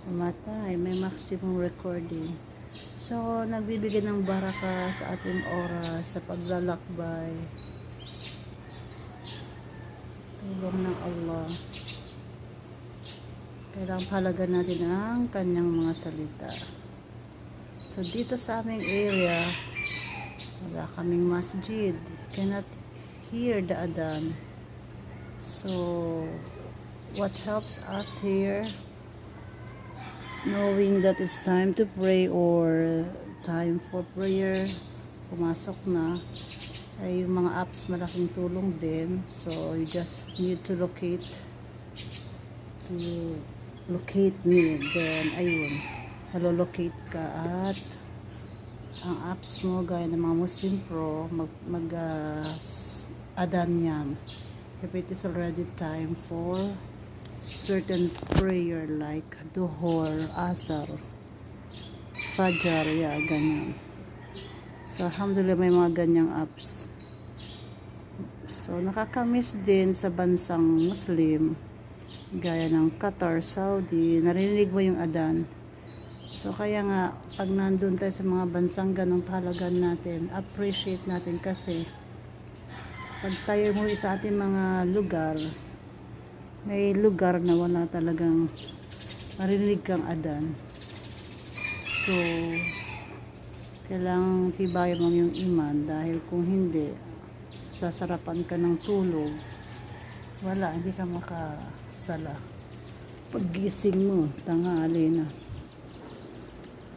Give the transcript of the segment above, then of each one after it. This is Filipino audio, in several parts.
Pumatay, may maximum recording. So, nagbibigay ng baraka sa ating oras, sa paglalakbay. Tulong ng Allah. Kailangang pahalagan natin ang kanyang mga salita. So, dito sa aming area, wala kaming masjid. Cannot hear the adhan. So, what helps us here, knowing that it's time to pray or time for prayer, pumasok na, ay yung mga apps malaking tulong din. So, you just need to locate me. Then, ayun, halolocate ka at ang apps mo gaya ng mga Muslim Pro adhan yan if it is already time for certain prayer like Duhur, Asar, Fajar, ganyan. So alhamdulillah may mga ganyang apps. So nakakamiss din sa bansang Muslim gaya ng Qatar, Saudi, narinig mo yung adhan. So kaya nga pag nandun tayo sa mga bansang ganun, pahalagan natin, appreciate natin kasi pag tayo mo sa ating mga lugar, may lugar na wala talagang marinig kang adhan. So kailangang tibayan mo yung iman dahil kung hindi, sasarapan ka ng tulog, wala, hindi ka makasala. Paggising mo, tanghali na.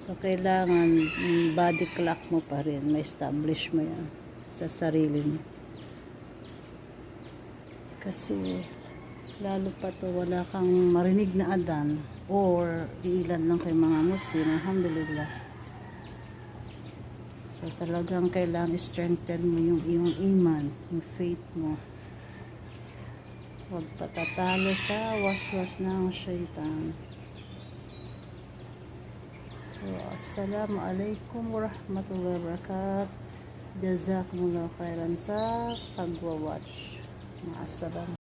So, kailangan body clock mo pa rin. May establish mo yan sa sarili mo. Kasi, lalo pa to wala kang marinig na adhan or ilan lang kay mga Muslim, alhamdulillah. So, talagang kailangan strengthen mo yung iyong iman, yung faith mo. Huwag patatalo sa waswas ng syaitan. So, assalamualaikum warahmatullahi wabarakatuh. Jazakumullah khairan sa pagwa-watch. Maasalam.